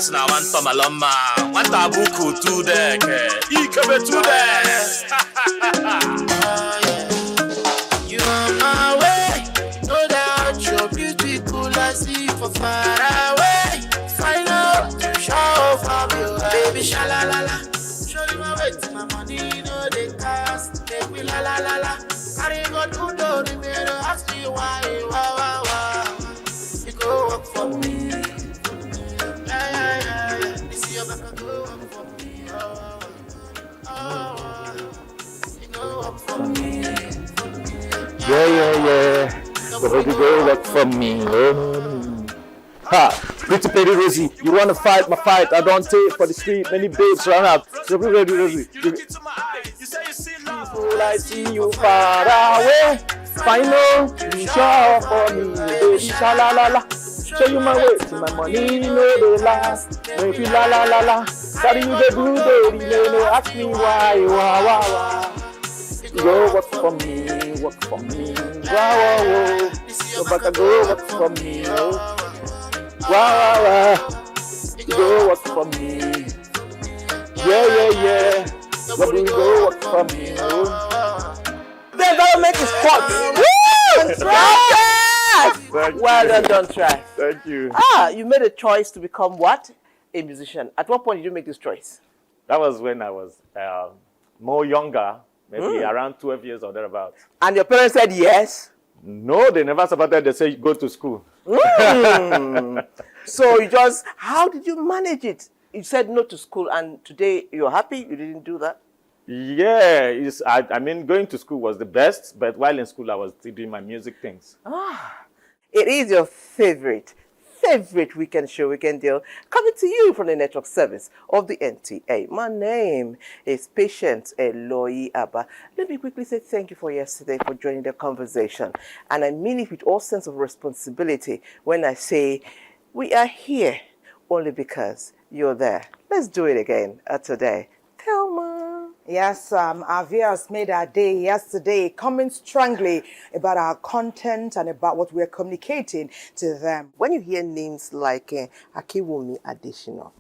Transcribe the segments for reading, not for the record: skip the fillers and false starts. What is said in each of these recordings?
Asna one Tomaloma, one Tabuku to the Ikabe to the. You are my way, no doubt you're beautiful. I see for far away. Find out to show from you, baby. Shalalala. Show you my way to my money, no they cast. Take me la la la la. Carry go to the mirror, ask me why. You go up for me. Yeah. Baby girl, work for me. Ha! Pretty Petty Rosie, you wanna fight my fight? I don't take for the street. Many babes run up. So be ready, Rosie. I see you far away. Final, you show for me, baby. Sha-la-la-la. Show you my way to my money, no they last. Baby, la la la la. What do you do, baby? No, ask me why. Go work for me. Wow. So back and go work for me. Wow. Go work for me. Yeah. What do you go work for me? Then that'll make it hot. Woo! Well done, don't try. Thank you. You made a choice to become what? A musician. At what point did you make this choice? That was when I was more younger, maybe around 12 years or thereabouts. And your parents said yes? No, they never supported. They said go to school. So how did you manage it? You said no to school, and today you're happy you didn't do that? Yeah, I mean, going to school was the best, but while in school, I was still doing my music things. It is your favorite weekend show, Weekend Deal, coming to you from the network service of the NTA. My name is Patience Eloyi Abba. Let me quickly say thank you for yesterday for joining the conversation. And I mean it with all sense of responsibility when I say we are here only because you're there. Let's do it again today. Thelma. Yes, our viewers made our day yesterday, coming strongly about our content and about what we're communicating to them. When you hear names like Akiwumi Adesina,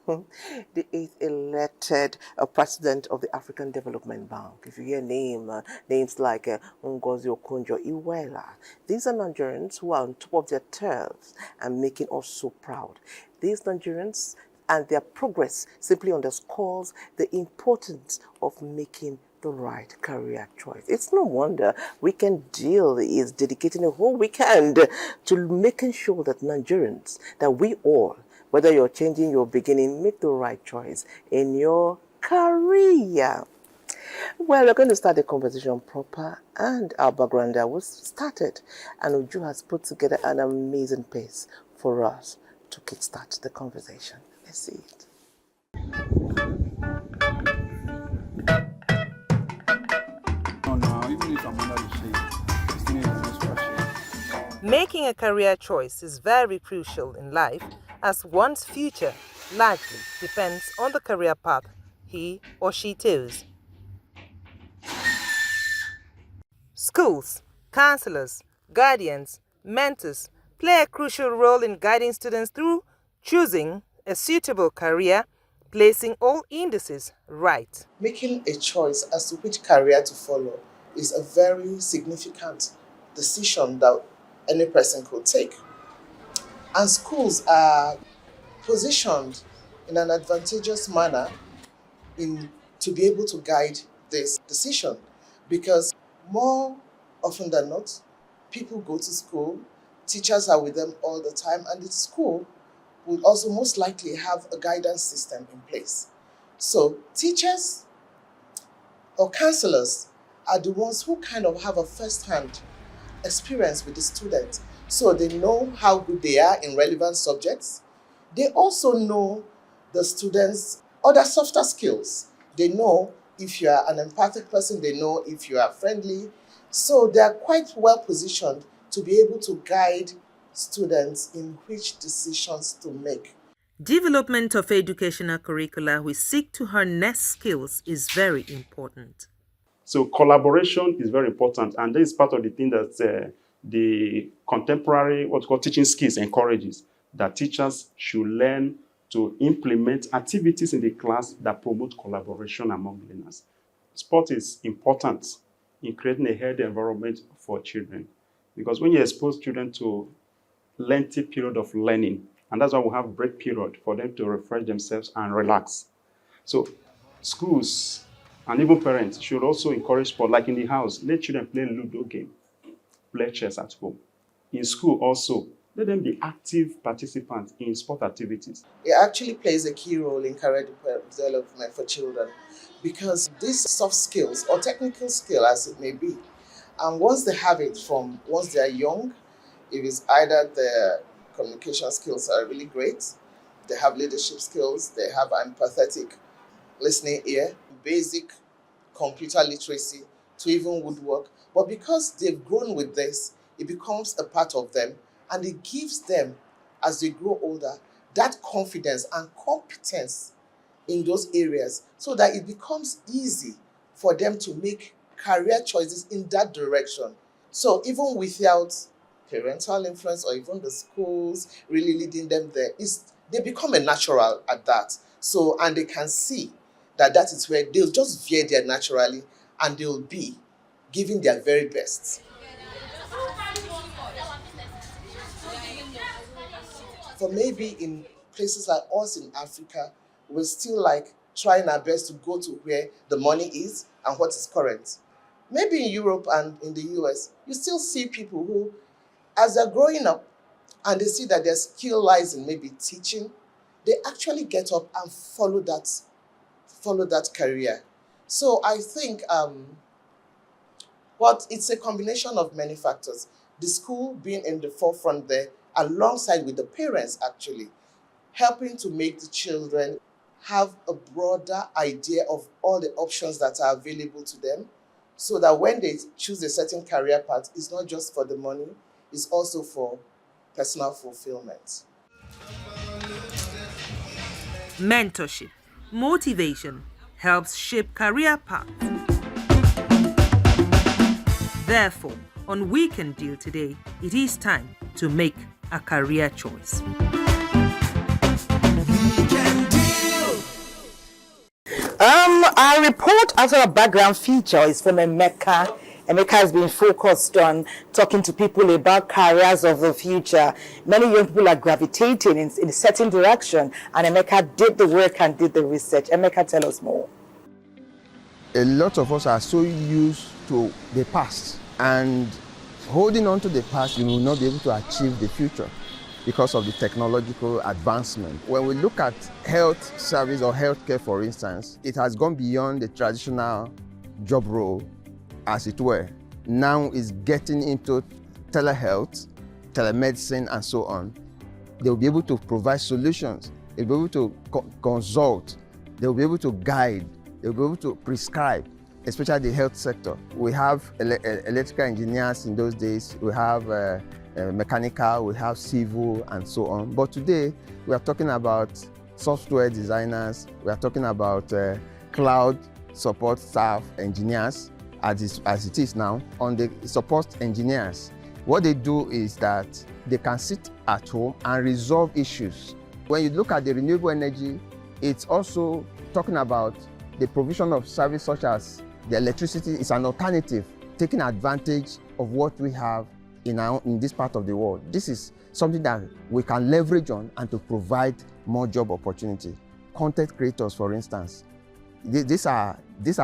the 8th elected president of the African Development Bank, if you hear names like Ngozi Okonjo-Iweala, these are Nigerians who are on top of their turfs and making us so proud. These Nigerians and their progress simply underscores the importance of making the right career choice. It's no wonder Weekend Deal is dedicating a whole weekend to making sure that Nigerians, that we all, whether you're changing your beginning, make the right choice in your career. Well, we're going to start the conversation proper, and our background was started, and Uju has put together an amazing pace for us to kickstart the conversation. Let's see it. Making a career choice is very crucial in life, as one's future largely depends on the career path he or she chooses. Schools, counselors, guardians, mentors play a crucial role in guiding students through choosing a suitable career, placing all indices right. Making a choice as to which career to follow is a very significant decision that any person could take. And schools are positioned in an advantageous manner to be able to guide this decision, because more often than not, people go to school, teachers are with them all the time, and the school will also most likely have a guidance system in place. So teachers or counselors are the ones who kind of have a first-hand experience with the students. So they know how good they are in relevant subjects. They also know the students' other softer skills. They know if you are an empathic person, they know if you are friendly. So they are quite well positioned to be able to guide students in which decisions to make. Development of educational curricula which seek to harness skills is very important. So collaboration is very important, and this is part of the thing that the contemporary, what's called teaching skills encourages, that teachers should learn to implement activities in the class that promote collaboration among learners. Sport is important in creating a healthy environment for children, because when you expose children to lengthy period of learning, and that's why we have break period for them to refresh themselves and relax. So schools and even parents should also encourage sport, like in the house, let children play Ludo game, play chess at home. In school also, let them be active participants in sport activities. It actually plays a key role in career development for children, because these soft skills or technical skill as it may be, and once they have it from once they are young, if it's either their communication skills are really great, they have leadership skills, they have empathetic listening ear, basic computer literacy to even woodwork. But because they've grown with this, it becomes a part of them, and it gives them, as they grow older, that confidence and competence in those areas, so that it becomes easy for them to make career choices in that direction. So even without parental influence or even the schools really leading them there, they become a natural at that. So, and they can see that is where they'll just veer there naturally, and they'll be giving their very best. For maybe in places like us in Africa, we're still like trying our best to go to where the money is and what is current. Maybe in Europe and in the US, you still see people who, as they're growing up and they see that their skill lies in maybe teaching, they actually get up and follow that career. So I think it's a combination of many factors. The school being in the forefront there, alongside with the parents actually, helping to make the children have a broader idea of all the options that are available to them, so that when they choose a certain career path, it's not just for the money, it's also for personal fulfillment. Mentorship, motivation helps shape career paths. Therefore, on Weekend Deal today, it is time to make a career choice. Our report after a background feature is from Emeka. Emeka has been focused on talking to people about careers of the future. Many young people are gravitating in a certain direction, and Emeka did the work and did the research. Emeka, tell us more. A lot of us are so used to the past, and holding on to the past, you will not be able to achieve the future because of the technological advancement. When we look at health service or healthcare, for instance, it has gone beyond the traditional job role, as it were. Now it's getting into telehealth, telemedicine, and so on. They'll be able to provide solutions. They'll be able to consult. They'll be able to guide. They'll be able to prescribe, especially the health sector. We have electrical engineers in those days. We have mechanical, we have civil, and so on. But today, we are talking about software designers. We are talking about cloud support staff engineers, as it is now. On the support engineers, what they do is that they can sit at home and resolve issues. When you look at the renewable energy, it's also talking about the provision of service such as the electricity is an alternative, taking advantage of what we have in this part of the world. This is something that we can leverage on and to provide more job opportunity. Content creators, for instance, these are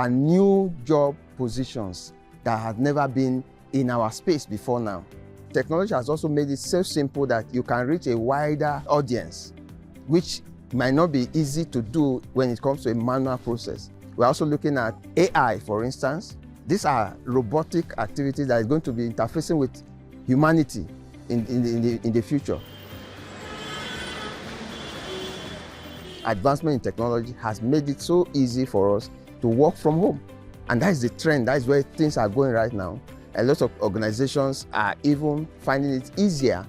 new job positions that have never been in our space before now. Technology has also made it so simple that you can reach a wider audience, which might not be easy to do when it comes to a manual process. We're also looking at AI, for instance. These are robotic activities that is going to be interfacing with humanity in the future. Advancement in technology has made it so easy for us to work from home. And that is the trend, that is where things are going right now. A lot of organizations are even finding it easier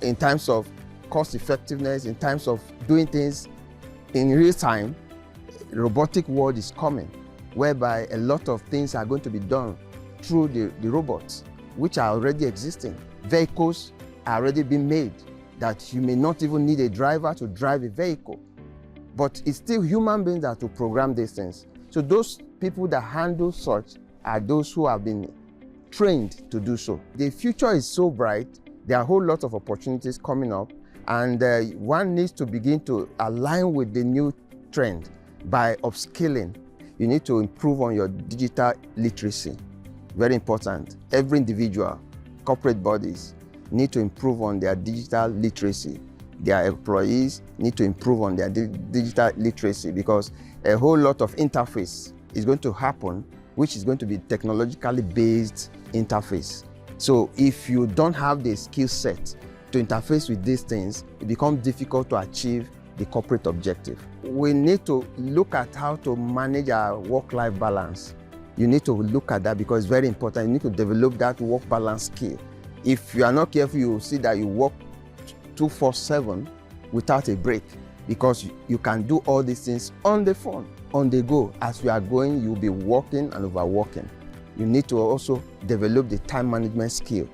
in terms of cost effectiveness, in terms of doing things in real time. Robotic world is coming, whereby a lot of things are going to be done through the robots, which are already existing. Vehicles are already being made that you may not even need a driver to drive a vehicle. But it's still human beings that will program these things. So those people that handle such are those who have been trained to do so. The future is so bright. There are a whole lot of opportunities coming up, and one needs to begin to align with the new trend by upskilling. You need to improve on your digital literacy. Very important. Every individual, corporate bodies need to improve on their digital literacy. Their employees need to improve on their digital literacy, because a whole lot of interface is going to happen, which is going to be technologically based interface. So if you don't have the skill set to interface with these things, it becomes difficult to achieve the corporate objective. We need to look at how to manage our work-life balance. You need to look at that because it's very important. You need to develop that work balance skill. If you are not careful, you will see that you work 24/7 without a break, because you can do all these things on the phone, on the go. As you are going, you'll be working and overworking. You need to also develop the time management skill.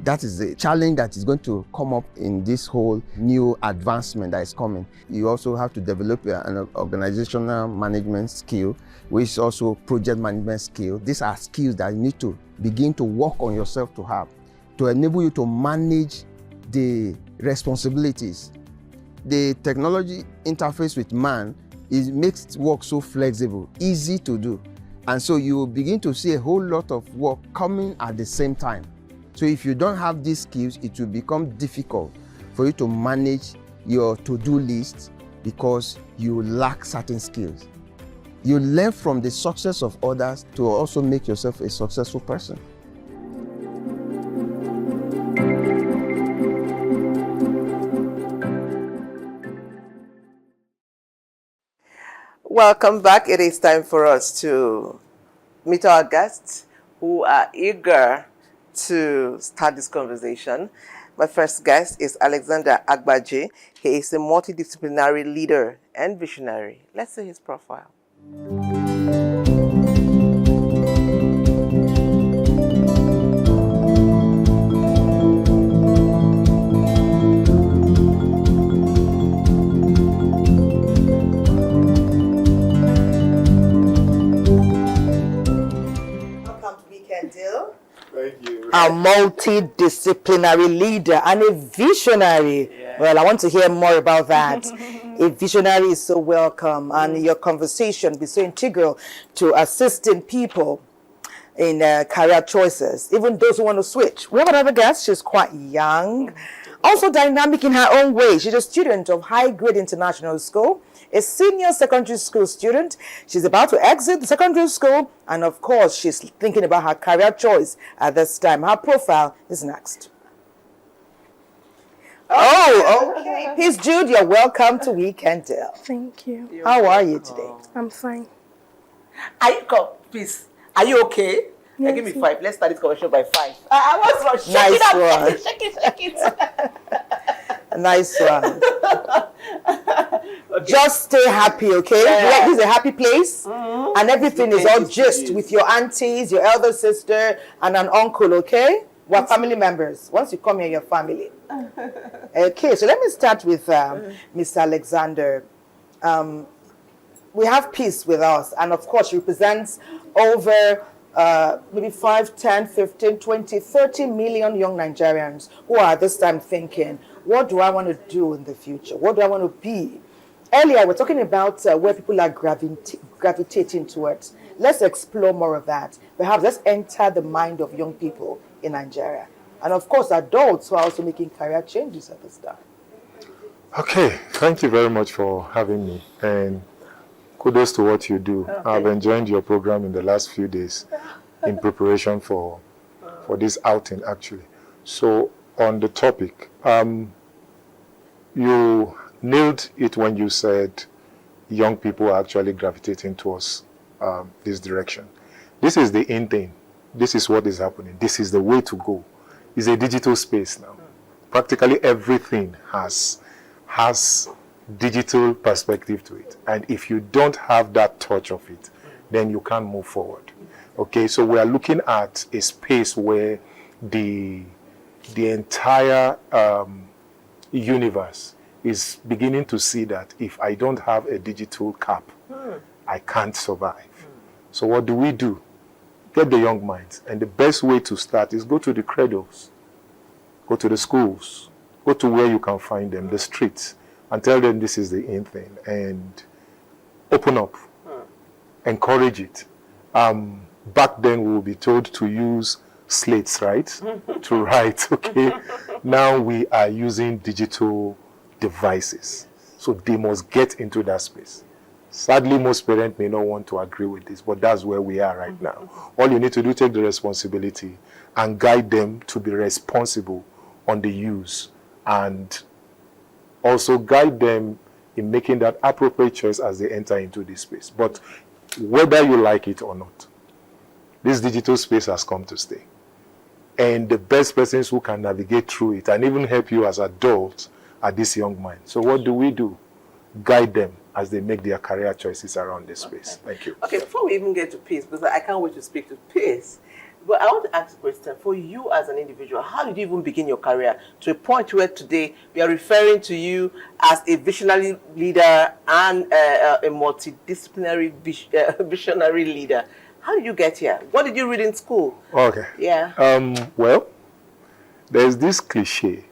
That is the challenge that is going to come up in this whole new advancement that is coming. You also have to develop an organizational management skill, which is also project management skill. These are skills that you need to begin to work on yourself to have, to enable you to manage the responsibilities. The technology interface with man makes work so flexible, easy to do. And so you will begin to see a whole lot of work coming at the same time. So if you don't have these skills, it will become difficult for you to manage your to-do list because you lack certain skills. You learn from the success of others to also make yourself a successful person. Welcome back. It is time for us to meet our guests who are eager to start this conversation. My first guest is Alexander Agbaje. He is a multidisciplinary leader and visionary. Let's see his profile. A multidisciplinary leader and a visionary. Yeah. Well, I want to hear more about that. A visionary is so welcome, and your conversation will be so integral to assisting people in career choices, even those who want to switch. We have another guest. She's quite young, also dynamic in her own way. She's a student of High Grade International School, a senior secondary school student. She's about to exit the secondary school, and of course, she's thinking about her career choice at this time. Her profile is next. Oh, okay. He's Jude. You're welcome to Weekend Tell. Thank you. How are you today? I'm fine. Please, are you okay? Yes, give me 5. Let's start this conversation by 5. I was wrong. Shake it up. Nice one. Okay. Just stay happy, okay? Yeah. This is a happy place, and everything is all just with your aunties, your elder sister, and an uncle, okay? We're family members. Once you come here, you're family. Okay, so let me start with Mr. Alexander. We have Peace with us, and of course, she represents over maybe 5, 10, 15, 20, 30 million young Nigerians who are at this time thinking, what do I want to do in the future? What do I want to be? Earlier, we're talking about where people are gravitating towards. Let's explore more of that. Perhaps let's enter the mind of young people in Nigeria. And of course, adults who are also making career changes at this time. Okay, thank you very much for having me. And kudos to what you do. Okay. I've enjoyed your program in the last few days in preparation for this outing, actually. So, on the topic, you nailed it when you said young people are actually gravitating towards this direction. This is the in thing. This is what is happening. This is the way to go. It's a digital space now. Practically everything has digital perspective to it. And if you don't have that touch of it, then you can't move forward. Okay, so we are looking at a space where the entire universe is beginning to see that if I don't have a digital cap, I can't survive. So what do? Get the young minds. And the best way to start is go to the cradles, go to the schools, go to where you can find them, the streets, and tell them this is the in thing. And open up, encourage it. Back then we will be told to use slates, right? To write, okay? Now we are using digital devices. So they must get into that space. Sadly, most parents may not want to agree with this, but that's where we are right now. All you need to do is take the responsibility and guide them to be responsible on the use, and also guide them in making that appropriate choice as they enter into this space. But whether you like it or not, this digital space has come to stay. And the best persons who can navigate through it and even help you as adults are these young minds. So what do? Guide them as they make their career choices around this space. Thank you. Okay, before we even get to Peace, because I can't wait to speak to Peace, but I want to ask a question. For you as an individual, how did you even begin your career to a point where today we are referring to you as a visionary leader and a multidisciplinary visionary leader? How did you get here? What did you read in school? Okay. Yeah. Well, there's this cliche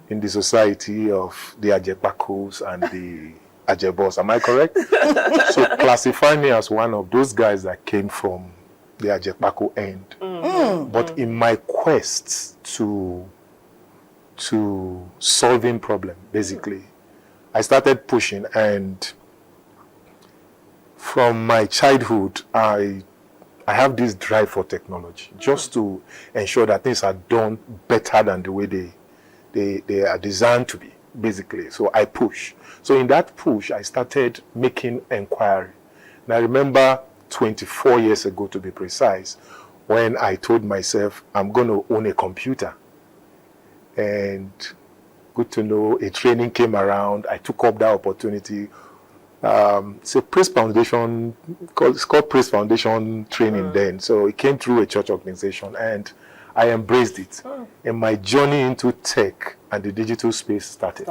in the society of the Ajepakos and the Ajebos. Am I correct? So classify me as one of those guys that came from the Ajepako end. But in my quest to solving problem, basically, I started pushing, and from my childhood, I have this drive for technology, just to ensure that things are done better than the way they are designed to be, basically. So I push. So in that push, I started making inquiry. And I remember 24 years ago, to be precise, when I told myself, I'm going to own a computer. And good to know, a training came around. I took up that opportunity. It's a Praise Foundation, it's called Praise Foundation training then. So it came through a church organization, and I embraced it. And my journey into tech and the digital space started.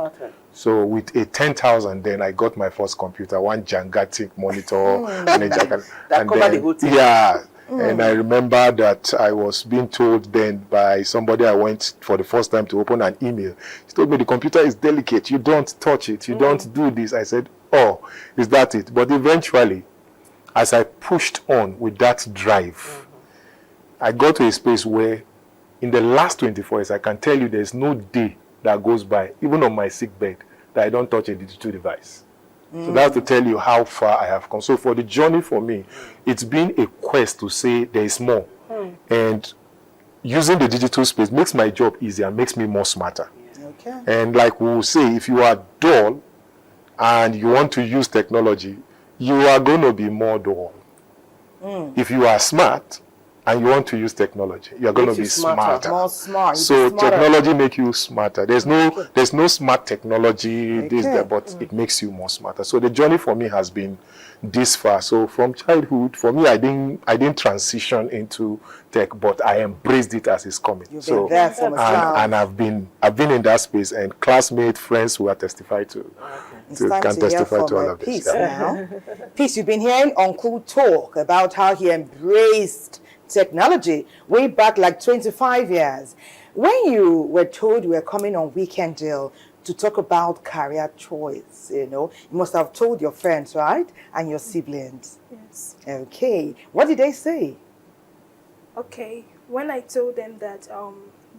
So with a 10,000, then I got my first computer, one gigantic monitor. That covered the whole thing. Yeah. And I remember that I was being told then by somebody I went for the first time to open an email. He told me the computer is delicate. You don't touch it. You don't do this. I said, oh, is that it? But eventually, as I pushed on with that drive, I got to a space where in the last 24 years, I can tell you there's no day that goes by, even on my sick bed, that I don't touch a digital device. So that's to tell you how far I have come. So for the journey for me, it's been a quest to say there is more. And using the digital space makes my job easier, makes me more smarter. Okay. And like we will say, if you are dull and you want to use technology, you are going to be more dull. If you are smart, and you want to use technology, you're going to be smarter. More smart. So technology makes you smarter. There's no smart technology this there, but it makes you more smarter. So the journey for me has been this far. So from childhood, for me, I didn't transition into tech, but I embraced it as it's coming. You've been there for and I've been in that space, and classmates, friends who are testified to. Can testify to all of this. Peace now. Peace, you've been hearing Uncle talk about how he embraced technology way back like 25 years. When you were told you were coming on Weekend Deal to talk about career choice, you must have told your friends, right? And your siblings. Yes. Okay. What did they say? Okay. When I told them that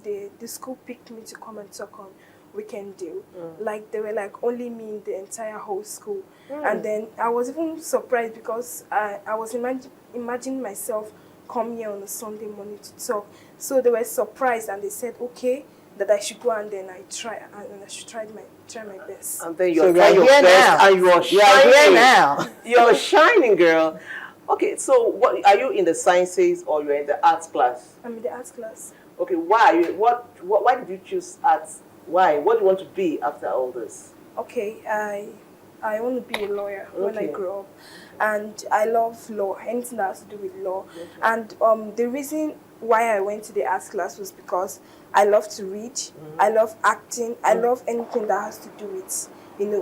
the school picked me to come and talk on Weekend Deal, like they were like only me in the entire whole school. And then I was even surprised because I was imagining myself come here on a Sunday morning to talk. So they were surprised and they said, okay, that I should go and then I should try my best. And then you're trying your best and you are shining. Here now. You're shining, girl. Okay, so what are you in the sciences or you're in the arts class? I'm in the arts class. Okay, why did you choose arts? Why? What do you want to be after all this? Okay, I want to be a lawyer when I grow up, and I love law, anything that has to do with law. And the reason why I went to the arts class was because I love to read, I love acting, I love anything that has to do with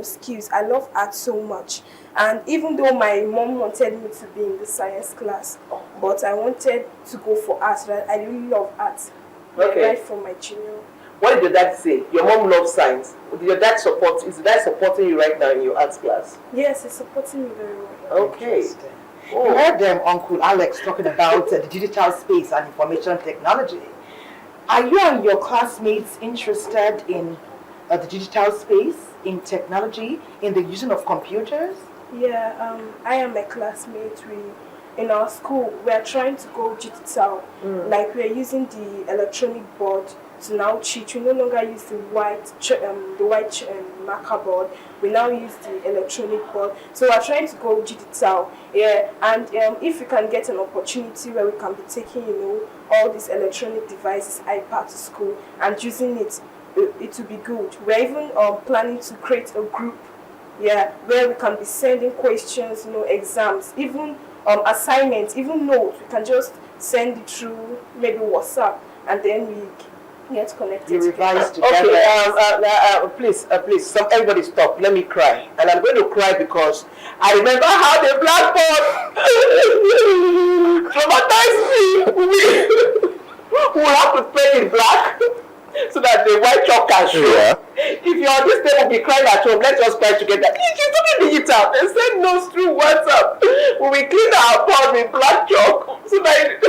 skills. I love art so much. And even though my mom wanted me to be in the science class, but I wanted to go for art. I really love art. Right from my children. What did your dad say? Your mom loves science. Is your dad supporting you right now in your arts class? Yes, he's supporting me very well. Okay. You heard them, Uncle Alex, talking about the digital space and information technology. Are you and your classmates interested in the digital space, in technology, in the using of computers? Yeah, I am a classmate. In our school, we are trying to go digital. Like we are using the electronic board to now cheat. We no longer use the white marker board. We now use the electronic board. So we are trying to go digital. Yeah, and if we can get an opportunity where we can be taking, all these electronic devices, iPad to school and using it, it will be good. We're even planning to create a group, where we can be sending questions, exams, even assignments, even notes. We can just send it through maybe WhatsApp, and then we get connected. You revise together. Okay, please, everybody stop. Let me cry, and I'm going to cry because I remember how the blackboard traumatized me. We will have to paint in black so that the white chalk can show. Yeah. If you're on this table, be crying at home, let's just cry together. She's talking digital. They send notes through WhatsApp. We will clean our board with black chalk. So that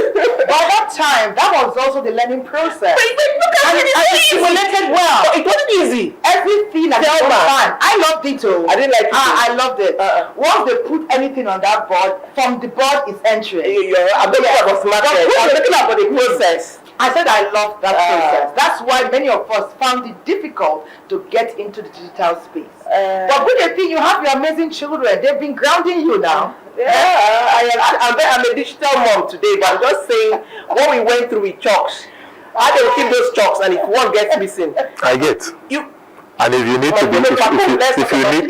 by that time, that was also the learning process. And it simulated well. So it wasn't easy. Everything at the same time. I loved it too. I didn't like it. I loved it. Once they put anything on that board, from the board is entering. I'm talking about smart. I'm talking about the process. I said I loved that process. That's why many of us found it difficult to get into the digital space. But good thing you have your amazing children. They've been grounding you now. I'm a digital mom today, but I'm just saying what we went through with chalks. How they will keep those chalks, and if one gets missing, I get. And if you need to be,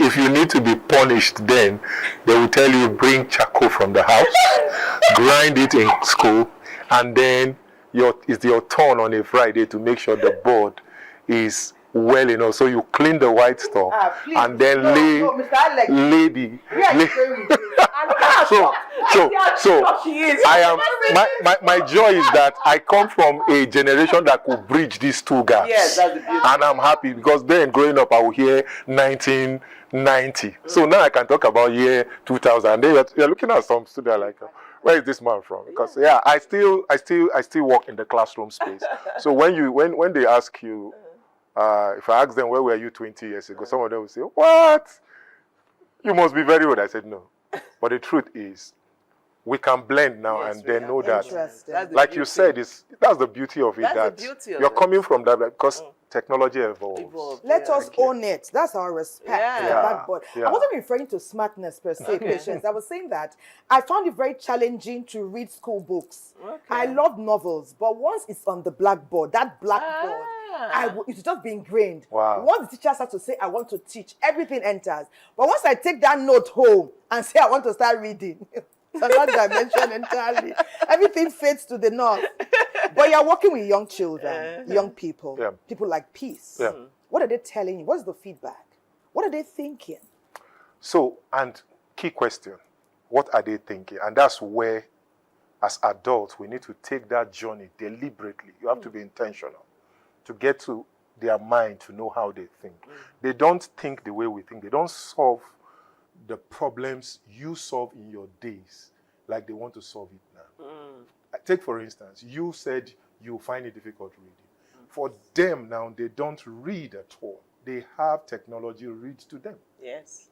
if you need to be punished, then they will tell you bring charcoal from the house, grind it in school, and then it's your turn on a Friday to make sure the board is well enough. So you clean the white stuff and then lay the. So I am my joy is that I come from a generation that could bridge these two gaps. Yes, that's the beauty. And I'm happy because then growing up I will hear 1990. So now I can talk about year 2000. And then you're looking at some student like, where is this man from? Because I still work in the classroom space. So when they ask you, if I ask them where were you 20 years ago, some of them will say, what? You must be very old. I said no. But the truth is, we can blend now and then know that, like you said, that's the beauty of it. That you're coming from that because Technology evolves. Let us own it. That's our respect for the blackboard. Yeah. I wasn't referring to smartness per se, Patience. I was saying that I found it very challenging to read school books. I love novels, but once it's on the blackboard, that blackboard, it's just be ingrained. Wow. Once the teacher starts to say, I want to teach, everything enters. But once I take that note home and say, I want to start reading, it's another dimension entirely. Everything fades to the north. But you're working with young children, young people, people like Peace. What are they telling you? What's the feedback? What are they thinking? So, and key question, what are they thinking? And that's where, as adults, we need to take that journey deliberately. You have to be intentional to get to their mind, to know how they think. They don't think the way we think. They don't solve the problems you solve in your days like they want to solve it now. Take, for instance, you said you find it difficult reading. For them now, they don't read at all. They have technology read to them. Yes.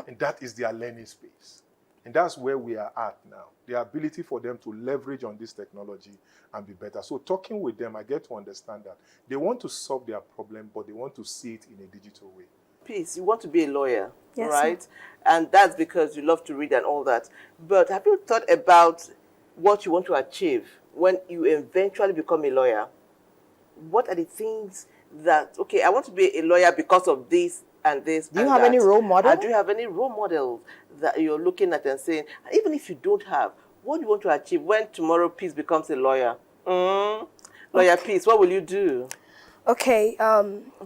And that is their learning space. And that's where we are at now. The ability for them to leverage on this technology and be better. So talking with them, I get to understand that they want to solve their problem, but they want to see it in a digital way. Peace, you want to be a lawyer, Yes, right? And that's because you love to read and all that. But have you thought about what you want to achieve when you eventually become a lawyer? What are the things that, okay, I want to be a lawyer because of this and this. Do you have any role model? Do you have any role models that you're looking at and saying, even if you don't have, what do you want to achieve when tomorrow Peace becomes a lawyer? Lawyer Peace, what will you do? Okay,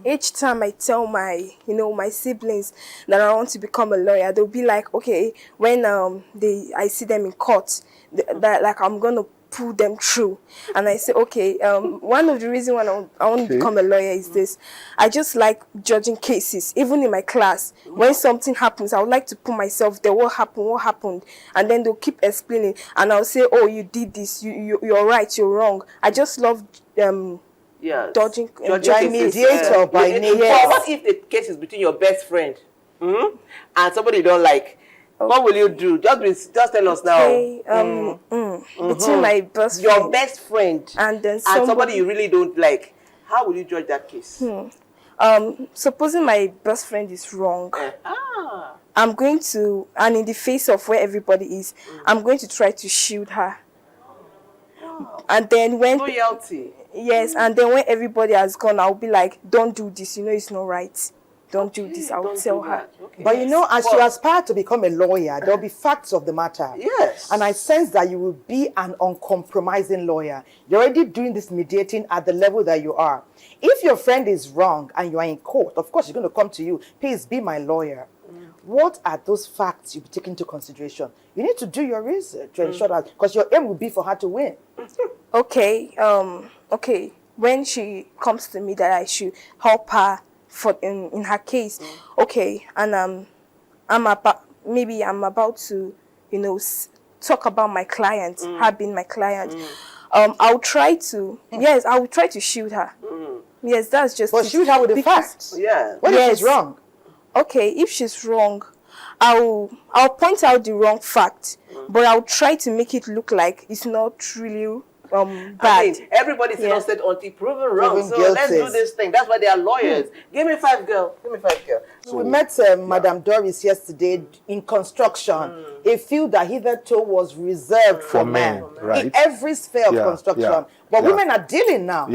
each time I tell my, my siblings that I want to become a lawyer, they'll be like, okay, when I see them in court, that like I'm gonna pull them through, and I say, okay, one of the reasons why I want to become a lawyer is this: I just like judging cases. Even in my class, when something happens, I would like to put myself there. What happened, and then they'll keep explaining, and I'll say, oh, you did this, you're right, you're wrong. I just love dodging mediator by nature. What if the case is between your best friend and somebody you don't like? What will you do? Just tell us now. Between my best friend, your best friend, and then somebody you really don't like, how will you judge that case? Supposing my best friend is wrong, I'm going to, and in the face of where everybody is, I'm going to try to shield her. And then when loyalty. Yes, and then when everybody has gone, I'll be like, don't do this, it's not right. Don't do this, I'll tell her. Okay. But as you aspire to become a lawyer, there'll be facts of the matter. Yes. And I sense that you will be an uncompromising lawyer. You're already doing this mediating at the level that you are. If your friend is wrong and you are in court, of course, she's going to come to you. Please be my lawyer. What are those facts you be taking into consideration? You need to do your research to ensure that, because your aim will be for her to win. Okay, when she comes to me that I should help her in her case, okay, and I'm about to talk about my client, her being my client. I'll try to shield her. Yes, that's just. But shield her with the facts. Yeah. What if she's wrong? Okay, if she's wrong, I'll point out the wrong fact, but I'll try to make it look like it's not really bad. I mean, everybody's innocent until proven wrong. So let's do this thing. That's why they are lawyers. Give me 5 girl. So we met Madam Doris yesterday in construction, a field that hitherto was reserved for men, right? In every sphere of construction. But women are dealing now.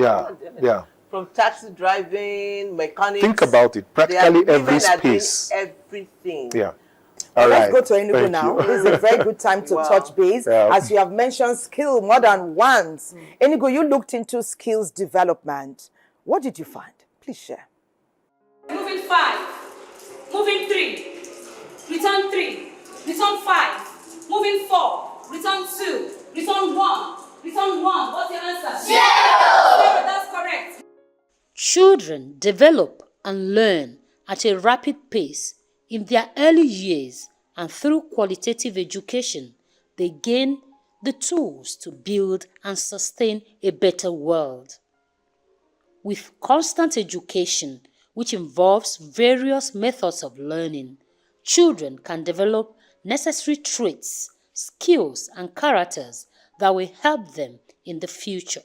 Yeah. From taxi driving, mechanics. Think about it. Practically every space. Everything. Yeah. Let's go to Enugu now. This is a very good time to touch base. As you have mentioned, skill more than once. Enugu, you looked into skills development. What did you find? Please share. Moving 5. Moving 3. Return 3. Return 5. Moving 4. Return 2. Return 1. Return 1. What's your answer? Yeah! That's correct. Children develop and learn at a rapid pace. In their early years and through qualitative education, they gain the tools to build and sustain a better world. With constant education, which involves various methods of learning, children can develop necessary traits, skills, and characters that will help them in the future.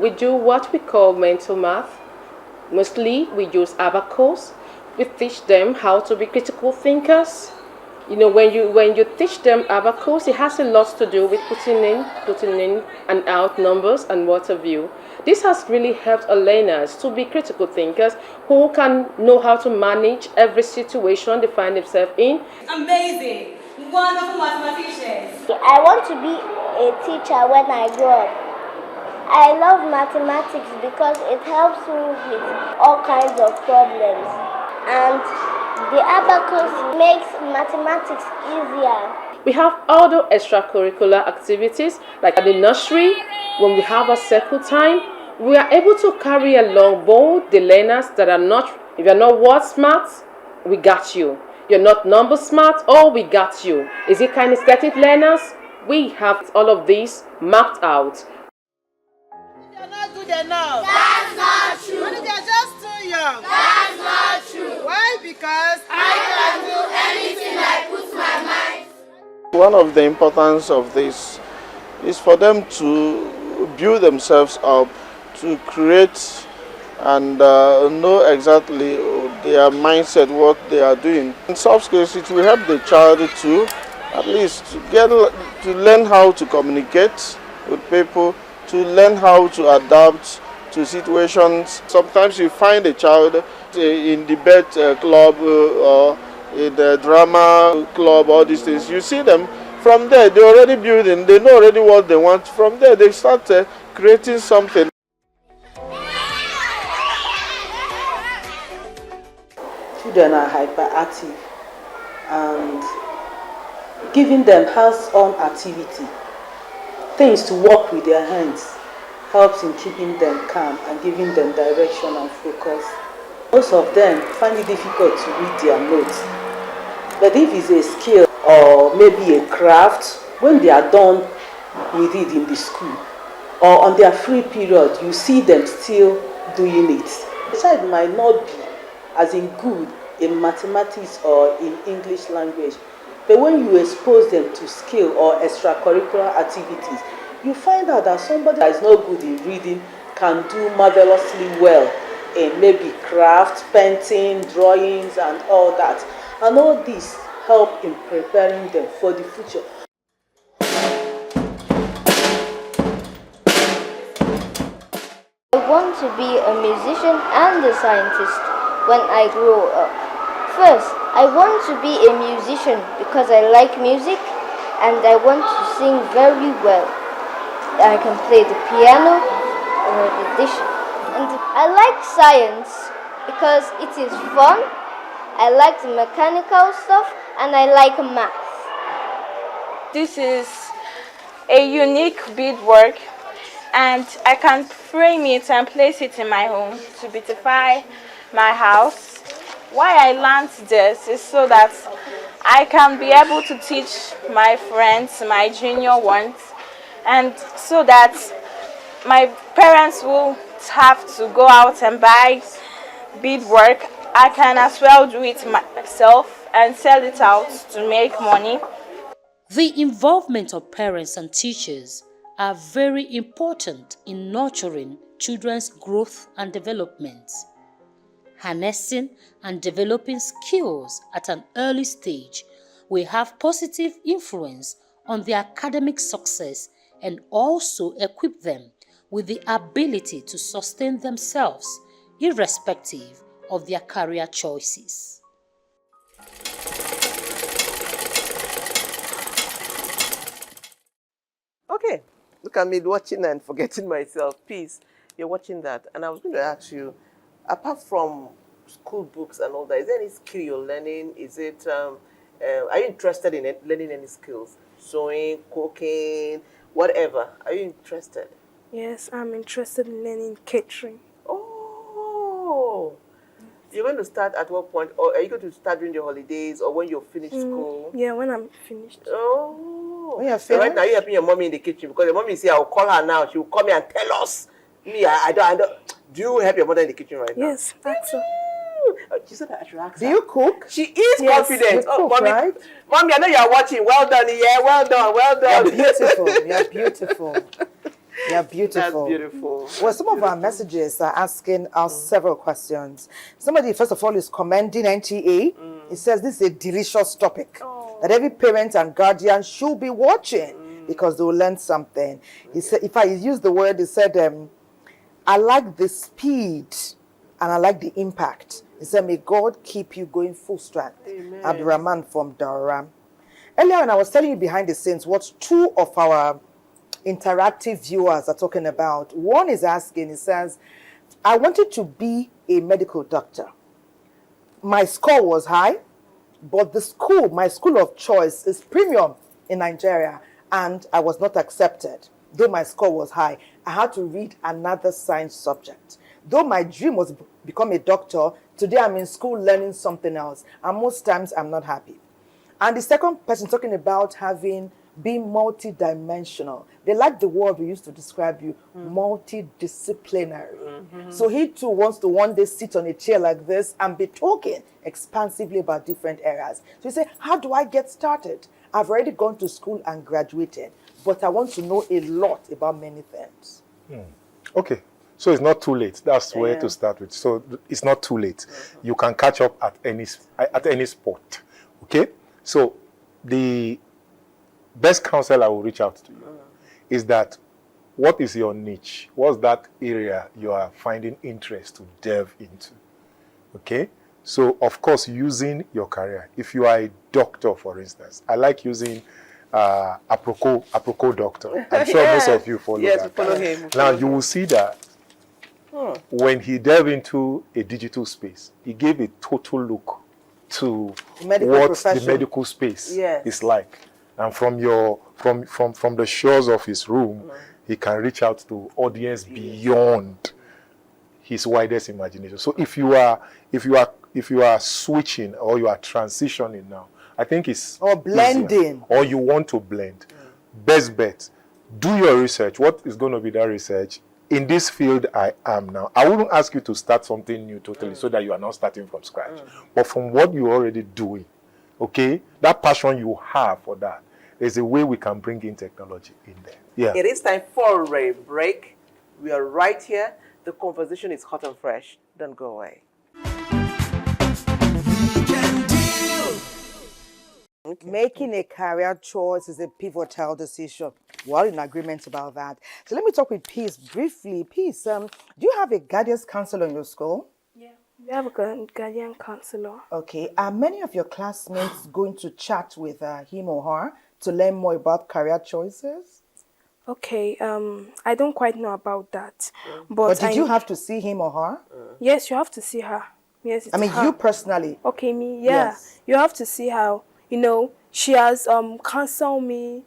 We do what we call mental math. Mostly we use abacus. We teach them how to be critical thinkers. You know, when you teach them abacus, it has a lot to do with putting in and out numbers and what have you. This has really helped our learners to be critical thinkers who can know how to manage every situation they find themselves in. Amazing! Wonderful mathematicians! I want to be a teacher when I grow up. I love mathematics because it helps me with all kinds of problems. And the abacus makes mathematics easier. We have other extracurricular activities, like at the nursery, when we have a circle time, we are able to carry along both the learners that are not, if you're not word smart, we got you. You're not number smart, oh, we got you. Is it kinesthetic learners? We have all of these mapped out. They're not good enough. That's not true. They're just too young. That's not true. Why? Because I can do anything I put my mind. One of the importance of this is for them to build themselves up, to create and know exactly their mindset, what they are doing. In soft skills, it will help the child to at least to learn how to communicate with people, to learn how to adapt to situations. Sometimes you find a child in debate club or in the drama club, all these things. You see them, from there they're already building, they know already what they want. From there they start creating something. Children are hyperactive, and giving them hands-on activity, things to work with their hands, helps in keeping them calm and giving them direction and focus. Most of them find it difficult to read their notes. But if it's a skill or maybe a craft, when they are done with it in the school or on their free period, you see them still doing it. The child might not be as in good in mathematics or in English language, but when you expose them to skill or extracurricular activities, you find out that somebody that is not good in reading can do marvelously well in maybe craft, painting, drawings and all that. And all this help in preparing them for the future. I want to be a musician and a scientist when I grow up. First, I want to be a musician because I like music and I want to sing very well. I can play the piano or the dish. And I like science because it is fun. I like the mechanical stuff and I like math. This is a unique beadwork and I can frame it and place it in my home to beautify my house. Why I learned this is so that I can be able to teach my friends, my junior ones, and so that my parents will have to go out and buy beadwork. I can as well do it myself and sell it out to make money. The involvement of parents and teachers are very important in nurturing children's growth and development. Harnessing and developing skills at an early stage will have positive influence on their academic success and also equip them with the ability to sustain themselves irrespective of their career choices. Okay, look at me watching and forgetting myself. Peace, you're watching that. And I was going to ask you, apart from school books and all that, is there any skill you're learning? Is it, are you interested in learning any skills? Sewing, cooking, whatever. Are you interested? Yes, I'm interested in learning catering. Oh, you're going to start at what point? Or are you going to start during the holidays or when you're finished school? Yeah, when I'm finished. Oh. When you're So right finished? now you're helping your mommy in the kitchen because your mommy say, I'll call her now. She will come here and tell us. Me, I don't. Do you help your mother in the kitchen right now? Yes, that's all. She said that I should ask Do her. you cook? She is Yes, confident. you cook, mommy, right? Mommy, I know you're watching. Well done, yeah, well done, well done. You're beautiful. You're beautiful. Yeah, beautiful. That's beautiful. Well, some of our messages are asking us several questions. Somebody, first of all, is commending NTA. It says this is a delicious topic that every parent and guardian should be watching because they will learn something. He said, if I use the word, he said, I like the speed and I like the impact. He said, may God keep you going full strength. Amen. Abdurrahman from Durham. Earlier when I was telling you behind the scenes what two of our interactive viewers are talking about. One is asking, he says, I wanted to be a medical doctor. My score was high, but my school of choice is premium in Nigeria, and I was not accepted. Though my score was high, I had to read another science subject. Though my dream was to become a doctor, today I'm in school learning something else, and most times I'm not happy. And the second person talking about being multidimensional. They like the word we used to describe you, multidisciplinary. So he too wants to one day sit on a chair like this and be talking expansively about different areas. So he said, how do I get started? I've already gone to school and graduated, but I want to know a lot about many things. Okay. So it's not too late. That's where to start with. So it's not too late. You can catch up at any spot. Okay? So the best counsel I will reach out to you is that what is your niche? What's that area you are finding interest to delve into? Okay? So, of course, using your career. If you are a doctor, for instance, I like using Aproko doctor. I'm sure most of you follow that. Yes, we follow him. Now, you will see that when he delved into a digital space, he gave a total look to what the medical space is like. And from the shores of his room, he can reach out to audience beyond his widest imagination. So if you are switching or you are transitioning now, I think it's blending easier. Or you want to blend. Best bet, do your research. What is going to be that research? In this field I am now, I wouldn't ask you to start something new totally so that you are not starting from scratch. But from what you're already doing, okay, that passion you have for that, there's a way we can bring in technology in there. Yeah. It is time for a break. We are right here. The conversation is hot and fresh. Don't go away. Making a career choice is a pivotal decision. We're all in agreement about that. So let me talk with Peace briefly. Peace, do you have a guidance counselor in your school? Yeah, we have a guardian counselor. Okay. Are many of your classmates going to chat with him or her to learn more about career choices? Okay, I don't quite know about that. But did you have to see him or her? Yes, you have to see her. Yes, it's her. You personally? Okay, me, yeah. Yes. You have to see her. You know, she has counseled me.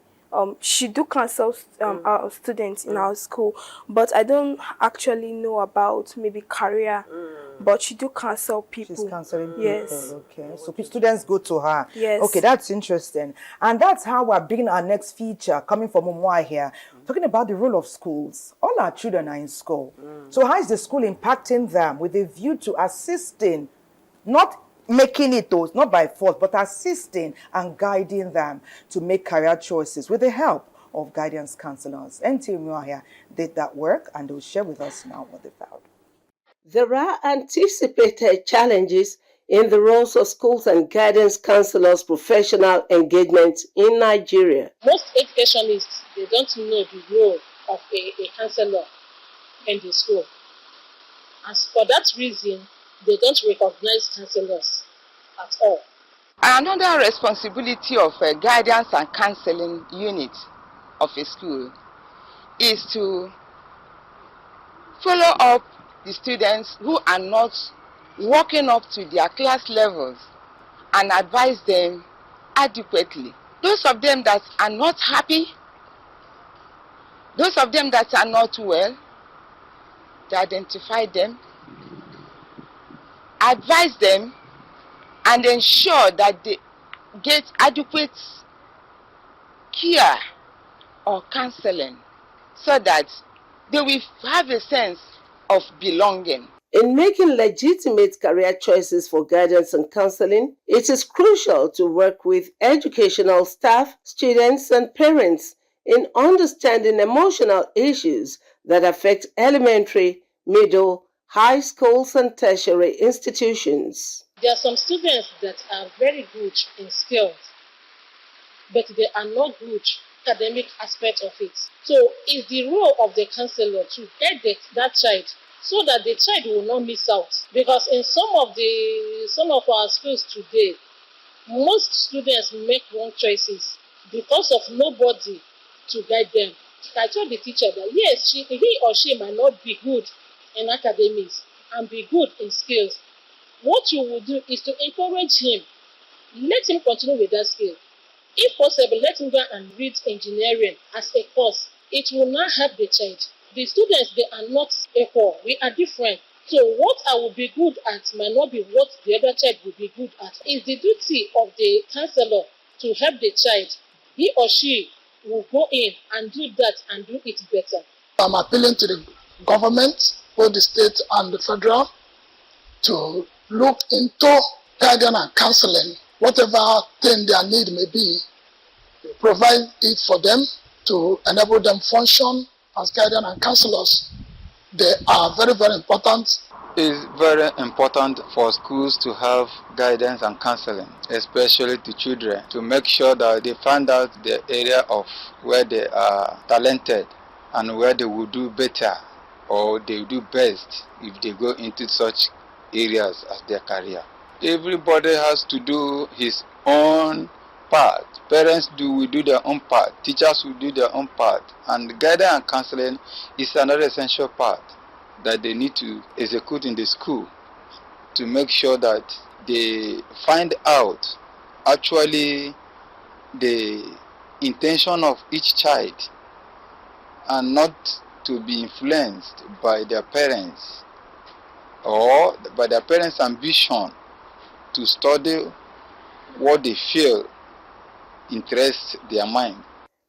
She do counsel our students in our school, but I don't actually know about maybe career. But she do counsel people. She's counseling people. Yes. Okay. So students go to her. Yes. Okay, that's interesting. And that's how we're beginning our next feature, coming from Umwa here, talking about the role of schools. All our children are in school. So how is the school impacting them with a view to assisting, not making it those, not by force, but assisting and guiding them to make career choices with the help of guidance counselors. NTA here did that work, and they'll share with us now what they found. There are anticipated challenges in the roles of schools and guidance counselors' professional engagement in Nigeria. Most educationists, they don't know the role of a counselor in the school. And for that reason, they don't recognize counselors at all. Another responsibility of a guidance and counseling unit of a school is to follow up the students who are not working up to their class levels and advise them adequately. Those of them that are not happy, those of them that are not well, to identify them, advise them, and ensure that they get adequate care or counseling so that they will have a sense of belonging. In making legitimate career choices for guidance and counseling, it is crucial to work with educational staff, students, and parents in understanding emotional issues that affect elementary, middle, high schools, and tertiary institutions. There are some students that are very good in skills, but they are not good academic aspect of it. So it's the role of the counselor to guide that child so that the child will not miss out. Because in some of our schools today, most students make wrong choices because of nobody to guide them. I told the teacher that yes, he or she might not be good in academics and be good in skills. What you will do is to encourage him. Let him continue with that skill. If possible, let him go and read engineering as a course. It will not help the child. The students, they are not equal. We are different. So what I will be good at might not be what the other child will be good at. It's the duty of the counselor to help the child. He or she will go in and do that and do it better. I'm appealing to the government, both the state and the federal, to look into guidance and counseling. Whatever thing their need may be, provide it for them to enable them function as guidance and counselors. They are very, very important. It's very important for schools to have guidance and counseling, especially to children, to make sure that they find out the area of where they are talented and where they will do better or they will do best if they go into such areas as their career. Everybody has to do his own part. Parents will do their own part. Teachers will do their own part. And guidance and counseling is another essential part that they need to execute in the school to make sure that they find out actually the intention of each child and not to be influenced by their parents or by their parents' ambition to study what they feel interests their mind.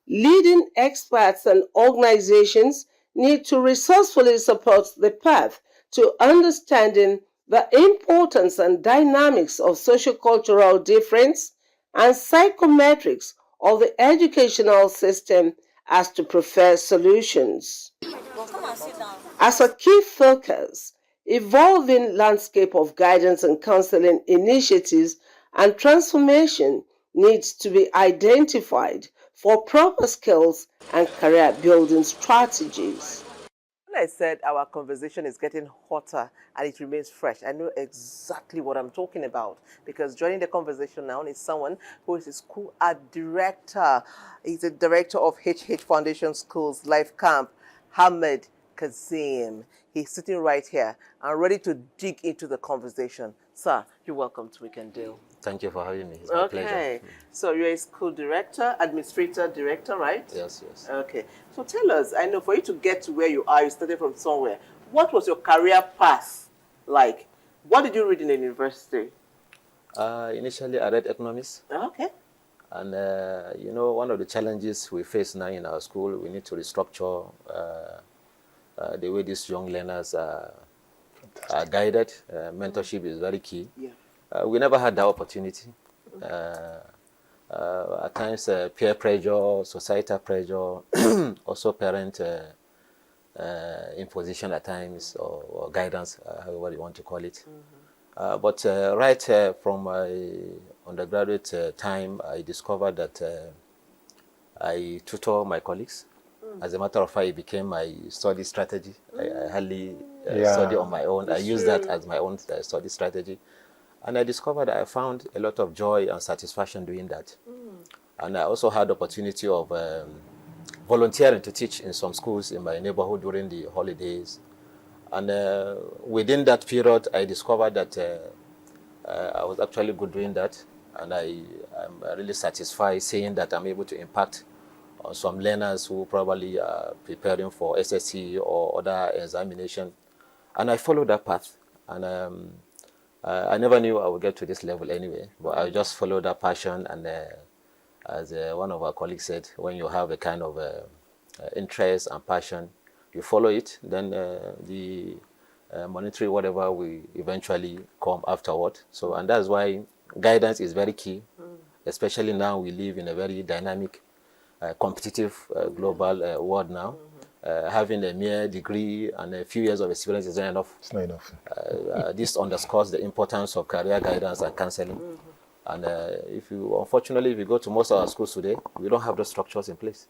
Leading experts and organizations need to resourcefully support the path to understanding the importance and dynamics of sociocultural difference and psychometrics of the educational system as to prefer solutions. As a key focus, evolving landscape of guidance and counseling initiatives and transformation needs to be identified for proper skills and career building strategies. When I said our conversation is getting hotter and it remains fresh, I know exactly what I'm talking about, because joining the conversation now is someone who is a school art director. He's the director of HH Foundation Schools Life Camp, Hamid Kazim. He's sitting right here and ready to dig into the conversation. Sir, you're welcome to Weekend Deal. Thank you for having me. It's my pleasure. Okay, so you're a school director, administrator, director, right? Yes, yes. Okay, so tell us, I know for you to get to where you are, you started from somewhere. What was your career path like? What did you read in the university? Initially, I read economics. Okay. And, you know, one of the challenges we face now in our school, we need to restructure the way these young learners are guided. Mentorship is very key. Yeah. We never had that opportunity. At times, peer pressure, societal pressure, also parent imposition at times, or guidance, however you want to call it. But right from my undergraduate time, I discovered that I tutor my colleagues. As a matter of fact, it became my study strategy. I hardly study on my own. I use that as my own study strategy. And I discovered that I found a lot of joy and satisfaction doing that. And I also had the opportunity of volunteering to teach in some schools in my neighborhood during the holidays. And within that period, I discovered that I was actually good doing that. And I'm really satisfied seeing that I'm able to impact on some learners who probably are preparing for SSC or other examination. And I followed that path. And I never knew I would get to this level anyway, but I just followed that passion. And as one of our colleagues said, when you have a kind of interest and passion, you follow it, then the monetary whatever will eventually come afterward. So, and that's why guidance is very key, especially now we live in a very dynamic competitive global world now. Having a mere degree and a few years of experience is not enough. It's not enough. This underscores the importance of career guidance and counseling. And unfortunately, if you go to most of our schools today, we don't have those structures in place.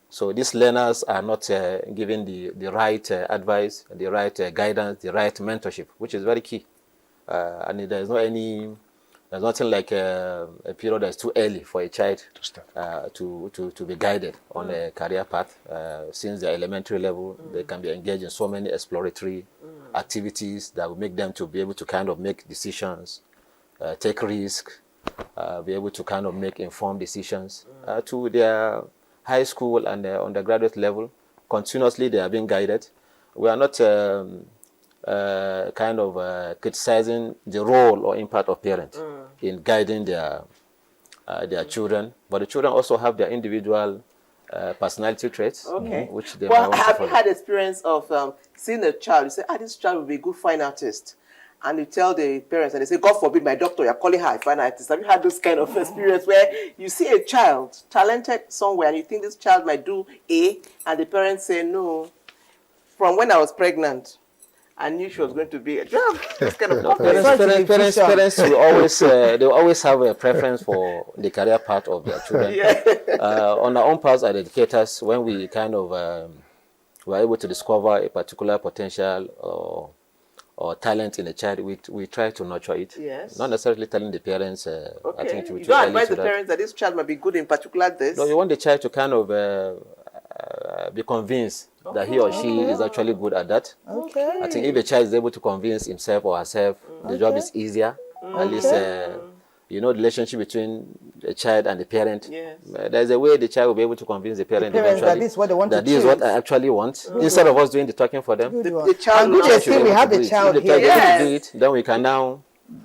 So these learners are not given the right advice, the right guidance, the right mentorship, which is very key. And there's nothing like a period that's too early for a child to be guided on a career path. Since the elementary level, they can be engaged in so many exploratory activities that will make them to be able to kind of make decisions, take risks, be able to kind of make informed decisions. To their high school and undergraduate level, continuously they are being guided. We are not criticizing the role or impact of parents in guiding their children, but the children also have their individual personality traits, which they might want to have follow. you had experience of seeing a child, you say, this child will be a good fine artist, and you tell the parents and they say, God forbid, my doctor, you're calling her a fine artist. Have you had this kind of experience where you see a child talented somewhere and you think this child might do A, and the parents say, no, from when I was pregnant, I knew she was going to be a job. This kind of Parents will always they will always have a preference for the career path of their children. On our own part as educators, when we kind of were able to discover a particular potential or talent in a child, we try to nurture it. Yes. Not necessarily telling the parents. I think it would you be don't early advise to the that. parents that this child might be good in particular this. No, you want the child to kind of be convinced that he or she is actually good at that. Okay. I think if a child is able to convince himself or herself, the job is easier. At least, the relationship between a child and the parent. Yes. There's a way the child will be able to convince the parent eventually that this is what they want that to this is choose. what I actually want. Instead of us doing the talking for them. The child And good will to see we have the child If the here. child is able to do it, then we can now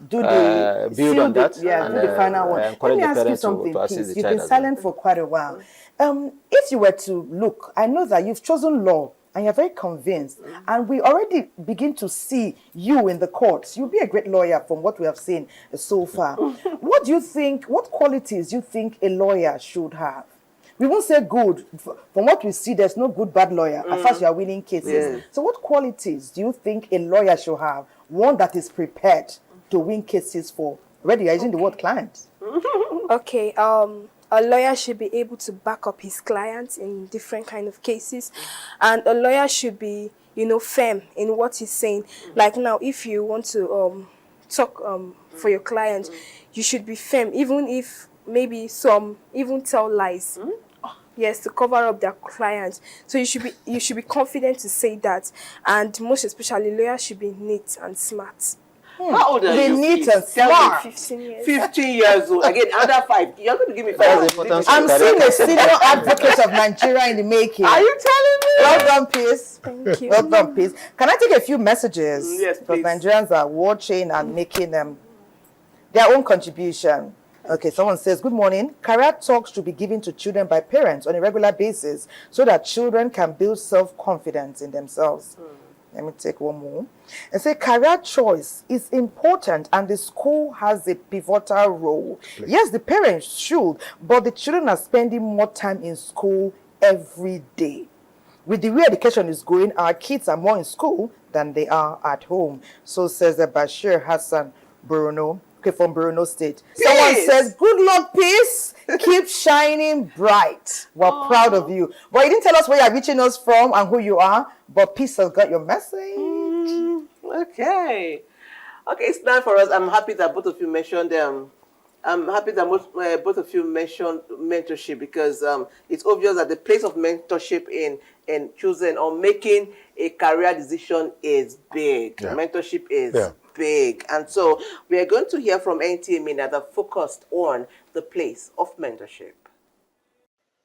Do the build on that. do the final one. Let encourage me the ask you parent something, to assist please. the You've child been as well. silent for quite a while. If you were to look, I know that you've chosen law and you're very convinced, and we already begin to see you in the courts. You'll be a great lawyer from what we have seen so far. What do you think, what qualities do you think a lawyer should have? We won't say good. From what we see, there's no good, bad lawyer as far as you are winning cases. Yes. So what qualities do you think a lawyer should have? One that is prepared to win cases for, already you're using the word clients. Okay, a lawyer should be able to back up his clients in different kind of cases, and a lawyer should be, firm in what he's saying. Like now, if you want to talk for your client, you should be firm, even if maybe some even tell lies. Yes, to cover up their clients. So you should be confident to say that, and most especially, lawyers should be neat and smart. How old are you? Neat and Tell me. smart. 15 years. 15 years old. Again, under 5. You're going to give me 5. I'm seeing a senior advocate of Nigeria in the making. Are you telling me? Well done, peace. Thank you. Well done, peace. Can I take a few messages? Yes, because please. Nigerians are watching and making their own contribution. Okay, someone says, good morning. Career talks should be given to children by parents on a regular basis so that children can build self-confidence in themselves. Let me take one more. And say career choice is important and the school has a pivotal role. Please. Yes, the parents should, but the children are spending more time in school every day. With the way education is going, our kids are more in school than they are at home. So says the Bashir Hassan Bruno. From Bruno State. Someone says, good luck, peace. Keep shining bright. We're proud of you. But you didn't tell us where you're reaching us from and who you are, but peace has got your message. Okay. Okay, it's time for us. I'm happy that both of you mentioned I'm happy that both of you mentioned mentorship, because it's obvious that the place of mentorship in choosing or making a career decision is big. Yeah. Mentorship is big. And so we are going to hear from NTA Mina that focused on the place of mentorship.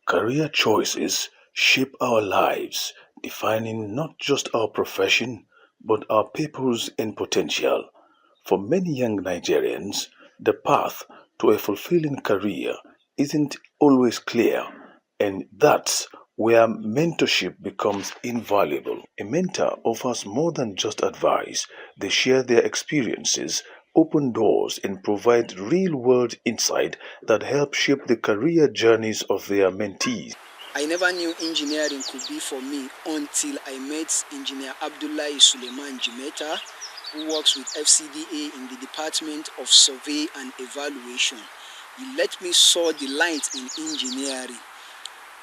Career choices shape our lives, defining not just our profession, but our purpose and potential. For many young Nigerians, the path to a fulfilling career isn't always clear, and that's where mentorship becomes invaluable. A mentor offers more than just advice. They share their experiences, open doors and provide real-world insight that help shape the career journeys of their mentees. I never knew engineering could be for me until I met Engineer Abdullahi Suleiman Jimeta, who works with FCDA in the Department of Survey and Evaluation. He let me saw the light in engineering.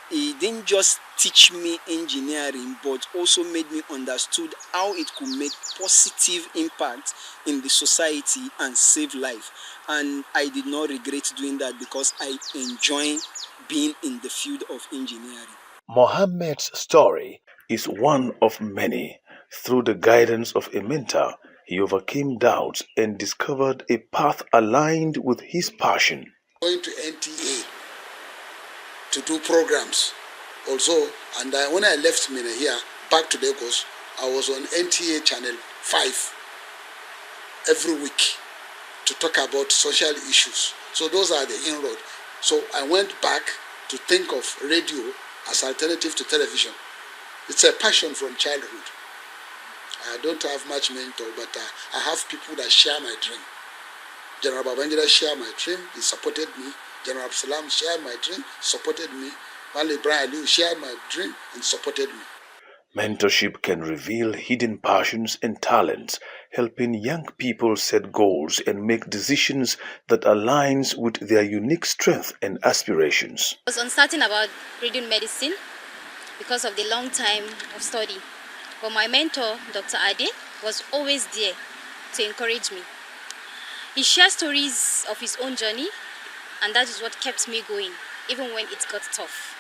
He didn't just teach me engineering, but also made me understood how it could make positive impact in the society and save life. And I did not regret doing that because I enjoy being in the field of engineering. Mohammed's story is one of many. Through the guidance of a mentor, he overcame doubts and discovered a path aligned with his passion. Going to NTA to do programs also, and when I left Mina here back to Lagos, I was on NTA channel 5 every week to talk about social issues. So those are the inroad. So I went back to think of radio as alternative to television. It's a passion from childhood. I don't have much mentor, but I have people that share my dream. General Babangida shared my dream, he supported me. General Absalam shared my dream, supported me. Wale Brian Liu shared my dream and supported me. Mentorship can reveal hidden passions and talents, helping young people set goals and make decisions that aligns with their unique strength and aspirations. I was uncertain about reading medicine because of the long time of study. But my mentor, Dr. Ade, was always there to encourage me. He shared stories of his own journey, and that is what kept me going, even when it got tough.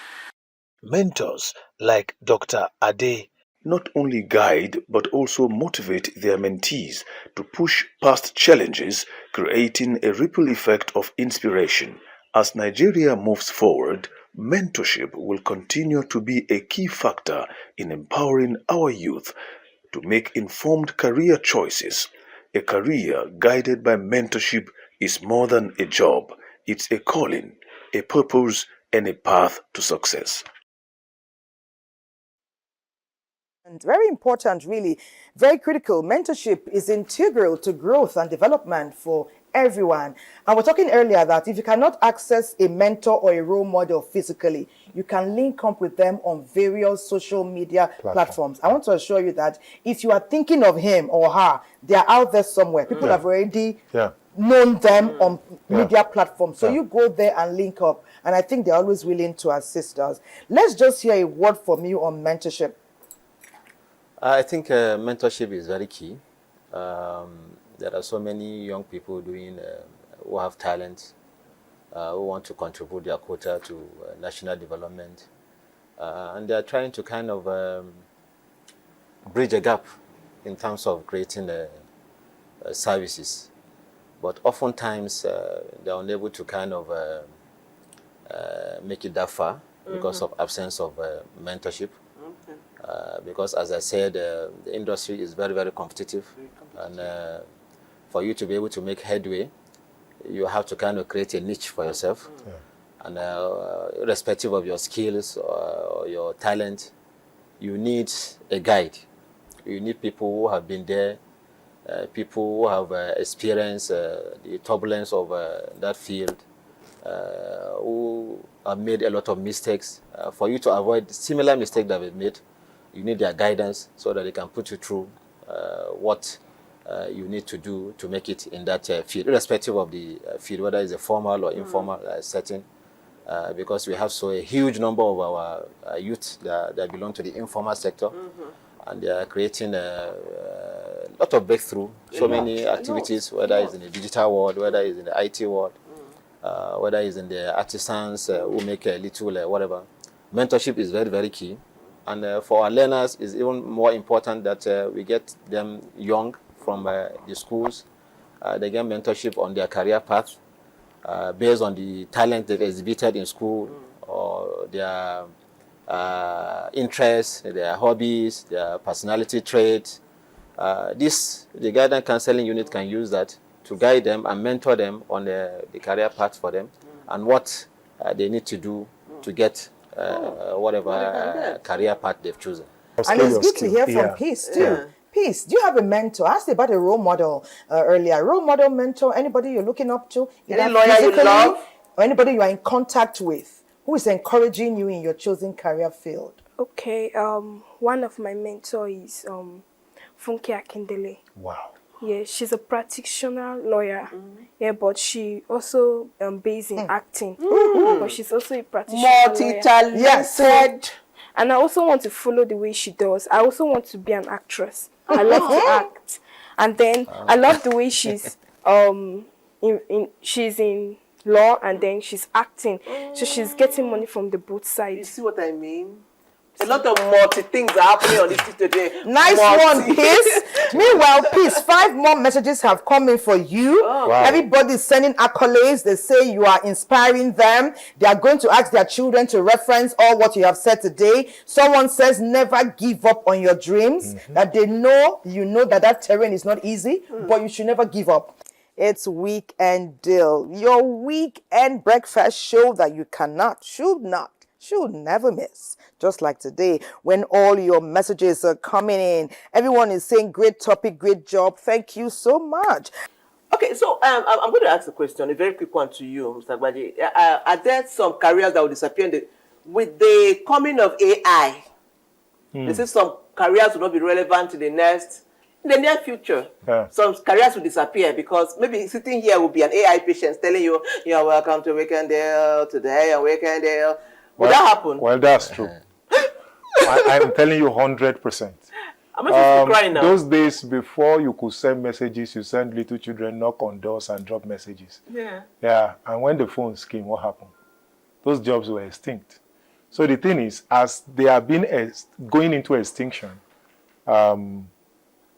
Mentors like Dr. Ade not only guide but also motivate their mentees to push past challenges, creating a ripple effect of inspiration. As Nigeria moves forward, mentorship will continue to be a key factor in empowering our youth to make informed career choices. A career guided by mentorship is more than a job. It's a calling, a purpose, and a path to success. And very important, really, very critical. Mentorship is integral to growth and development for everyone. And we're talking earlier that if you cannot access a mentor or a role model physically, you can link up with them on various social media platforms. I want to assure you that if you are thinking of him or her, they are out there somewhere. People have already known them on media platforms. So you go there and link up. And I think they're always willing to assist us. Let's just hear a word from you on mentorship. I think mentorship is very key. There are so many young people who have talent, who want to contribute their quota to national development, and they are trying to kind of bridge a gap in terms of creating services. But oftentimes they are unable to kind of make it that far because of absence of mentorship. Because as I said, the industry is very, very competitive. And for you to be able to make headway, you have to kind of create a niche for yourself. And irrespective of your skills or your talent, you need a guide. You need people who have been there, people who have experienced the turbulence of that field, who have made a lot of mistakes. For you to avoid similar mistakes that we've made, you need their guidance so that they can put you through what you need to do to make it in that field, irrespective of the field, whether it's a formal or informal setting, because we have a huge number of our youth that belong to the informal sector, and they are creating a lot of breakthrough, many activities, whether it's in the digital world, whether it's in the IT world, whether it's in the artisans who make a little whatever. Mentorship is very, very key. And for our learners, it's even more important that we get them young from the schools. They get mentorship on their career path based on the talent they've exhibited in school or their interests, their hobbies, their personality traits. The guidance counseling unit can use that to guide them and mentor them on the career path for them and what they need to do to get whatever career path they've chosen. And it's good to hear from Peace too. Peace, do you have a mentor? I asked you about a role model earlier. Role model, mentor, anybody you're looking up to? Any lawyer you love? Or anybody you are in contact with who is encouraging you in your chosen career field? Okay, one of my mentors is Funke Akindele. Wow. Yeah, she's a practitioner lawyer. Yeah, but she also based in acting. But she's also a practitioner multi-talented. Yes. And I also want to follow the way she does. I also want to be an actress. I love to act. And then I love the way she's she's in law and then she's acting. So she's getting money from the both sides. You see what I mean? A lot of multi things are happening on this today. Nice one, Peace. Meanwhile, Peace, 5 more messages have come in for you. Oh. Wow. Everybody's sending accolades. They say you are inspiring them. They are going to ask their children to reference all what you have said today. Someone says never give up on your dreams. That they know, you know that terrain is not easy, but you should never give up. It's Weekend Deal, your weekend breakfast show that you cannot, should never miss. Just like today, when all your messages are coming in. Everyone is saying great topic, great job. Thank you so much. Okay, so I'm going to ask a question, a very quick one to you, Mr. Gbaji. Are there some careers that will disappear with the coming of AI? They say some careers will not be relevant in the near future. Yeah. Some careers will disappear because maybe sitting here will be an AI patient telling you, you're welcome to Weekend Deal today and Weekend Deal. Will that happen? Well, that's true. I'm telling you 100%. I'm not crying now. Those days before you could send messages, you send little children knock on doors and drop messages. Yeah. Yeah. And when the phones came, what happened? Those jobs were extinct. So the thing is, as they have been going into extinction, new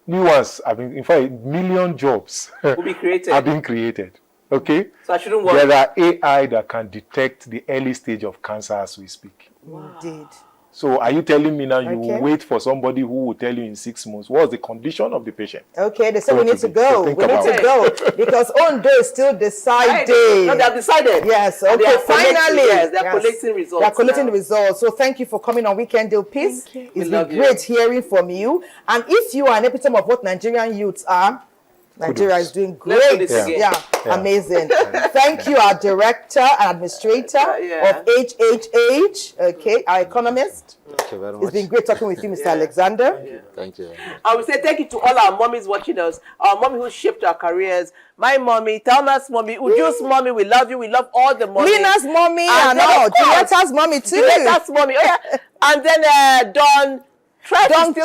ones have been, in fact, 1 million jobs will be created. have been created. Okay? So I shouldn't worry. There are AI that can detect the early stage of cancer as we speak. Wow. Indeed. So are you telling me now you will wait for somebody who will tell you in 6 months what's the condition of the patient? Okay, they say we need to go. We need to go because Ondo is still deciding. No, they have decided. Yes, okay, finally. Yes, they are collecting results. They are collecting the results. So thank you for coming on Weekend Deal. Peace. It's been great hearing from you. And if you are an epitome of what Nigerian youths are, Nigeria is doing great. Yeah. Amazing. Thank you, our director and administrator of HHH, okay, our economist. Thank you very much. It's been great talking with you, Mr. Alexander. Thank you. I will say thank you to all our mommies watching us, our mommy who shaped our careers. My mommy, Thelma's mommy, Uju's mommy, we love you. We love all the mommies. Lina's mommy and all. Julieta's mommy too. Julieta's mommy. Oh yeah. And then Don Trev.